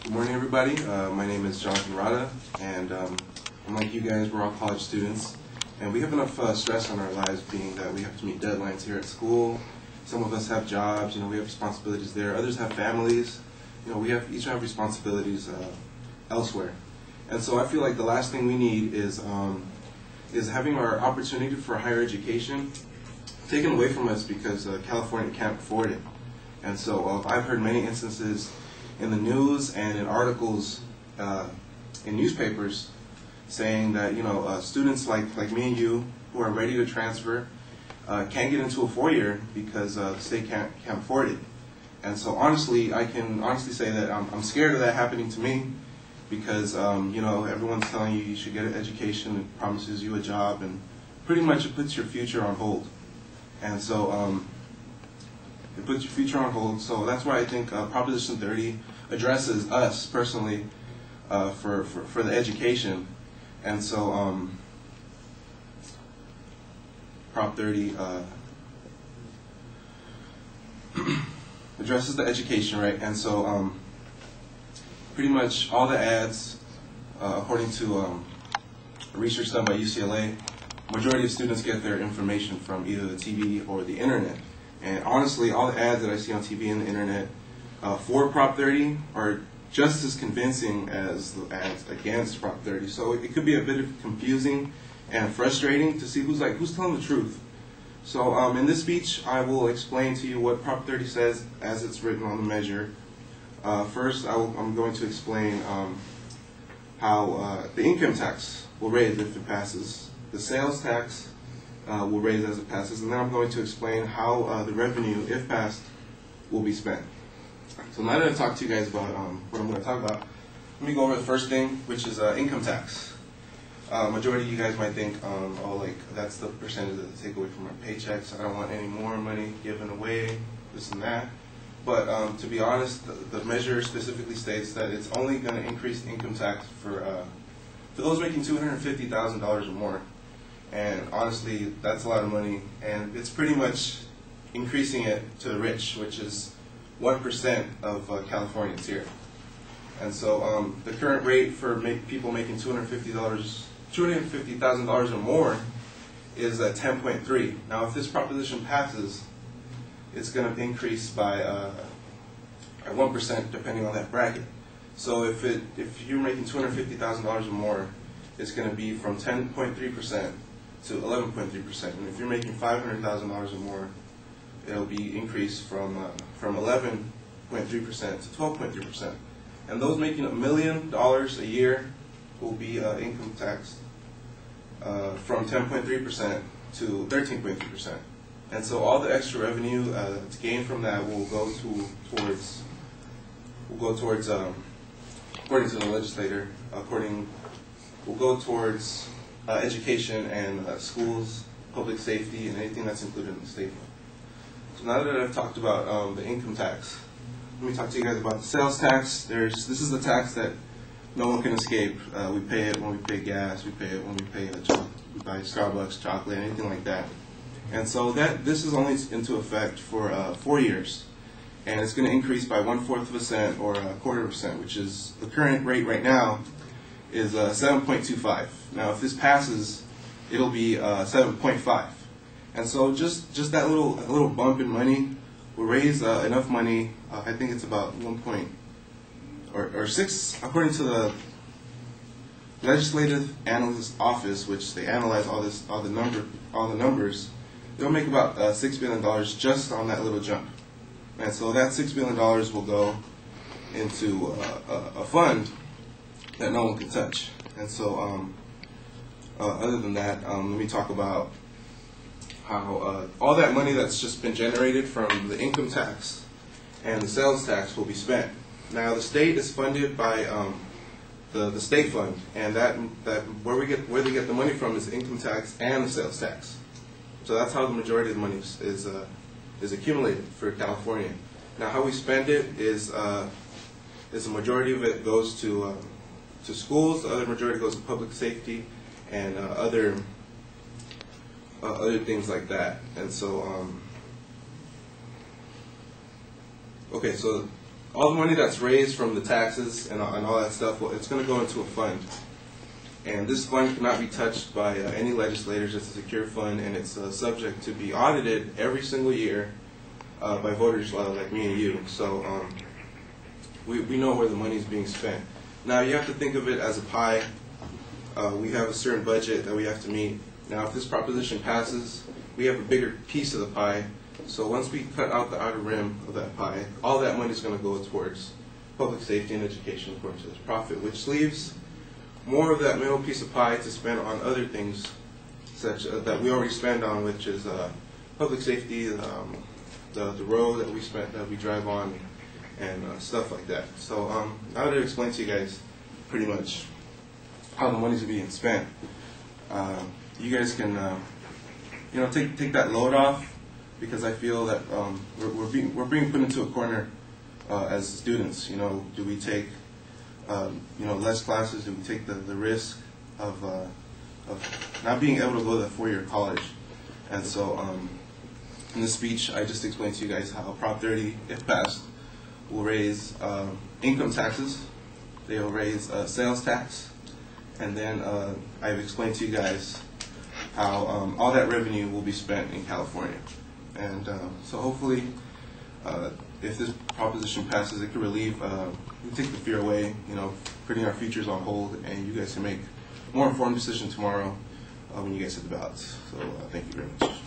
Good morning, everybody. My name is Jonathan Rada, and unlike you guys, we're all college students, and we have enough stress on our lives, being that we have to meet deadlines here at school. Some of us have jobs, we have responsibilities there. Others have families. We each have responsibilities elsewhere, and so I feel like the last thing we need is having our opportunity for higher education taken away from us because California can't afford it. And so I've heard many instances in the news and in articles in newspapers saying that students like me and you who are ready to transfer can't get into a four-year because the state can't afford it. And so I can honestly say that I'm scared of that happening to me because everyone's telling you should get an education, it promises you a job, and pretty much it puts your future on hold. And so it puts your future on hold. So that's why I think Proposition 30 addresses us personally for the education. And so Prop 30 addresses the education, right? And so pretty much all the ads, according to research done by UCLA, majority of students get their information from either the TV or the internet. And honestly, all the ads that I see on TV and the internet for Prop 30 are just as convincing as the ads against Prop 30. So it could be a bit confusing and frustrating to see who's telling the truth. So in this speech, I will explain to you what Prop 30 says as it's written on the measure. First, I'm going to explain how the income tax will raise if it passes. The sales tax will raise as it passes, and then I'm going to explain how the revenue, if passed, will be spent. So now that I've talked to you guys about what I'm going to talk about, let me go over the first thing, which is income tax. Majority of you guys might think, that's the percentage that they take away from our paychecks. I don't want any more money given away, this and that. But to be honest, the measure specifically states that it's only going to increase the income tax for those making $250,000 or more. And honestly, that's a lot of money, and it's pretty much increasing it to the rich, which is 1% of Californians here. And so the current rate for people making $250,000 or more is 10.3. Now, if this proposition passes, it's going to increase by 1% depending on that bracket. So if you're making $250,000 or more, it's going to be from 10.3% to 11.3%, and if you're making $500,000 or more, it'll be increased from 11.3% to 12.3%. And those making $1 million a year will be income taxed from 10.3% to 13.3%. And so all the extra revenue that's gained from that will go towards according to the legislator, will go towards education and schools, public safety, and anything that's included in the state fund. So now that I've talked about the income tax, let me talk to you guys about the sales tax. This is the tax that no one can escape. We pay it when we pay gas. We pay it when we buy Starbucks, chocolate, anything like that. And so this is only into effect for 4 years, and it's going to increase by 1/4% or 1/4%, which is the current rate right now is 7.25. Now, if this passes, it'll be 7.5. And so just that little bump in money will raise enough money. I think it's about 6, according to the Legislative Analyst Office, which they analyze all the numbers. They'll make about $6 billion just on that little jump. And so that $6 billion will go into a fund that no one can touch. And so other than that, let me talk about how all that money that's just been generated from the income tax and the sales tax will be spent. Now, the state is funded by the state fund, and where they get the money from is the income tax and the sales tax. So that's how the majority of the money is accumulated for California. Now, how we spend it is the majority of it goes to schools, the other majority goes to public safety, and other things like that. And so, okay, so all the money that's raised from the taxes and all that stuff, well, it's going to go into a fund. And this fund cannot be touched by any legislators. It's a secure fund, and it's subject to be audited every single year by voters like me and you. So we know where the money is being spent. Now, you have to think of it as a pie. We have a certain budget that we have to meet. Now, if this proposition passes, we have a bigger piece of the pie. So once we cut out the outer rim of that pie, all that money is going to go towards public safety and education according to this profit, which leaves more of that middle piece of pie to spend on other things such that we already spend on, which is public safety, the road that we drive on, and stuff like that. So now to explain to you guys pretty much how the money's being spent, you guys can take that load off, because I feel that we're being put into a corner as students. Do we take less classes? Do we take the risk of not being able to go to the four-year college? And so in this speech, I just explained to you guys how Prop 30, if passed, will raise income taxes. They will raise sales tax. And then I've explained to you guys how all that revenue will be spent in California. And so hopefully, if this proposition passes, it could relieve, take the fear away, putting our futures on hold, and you guys can make more informed decisions tomorrow when you guys hit the ballots. So thank you very much.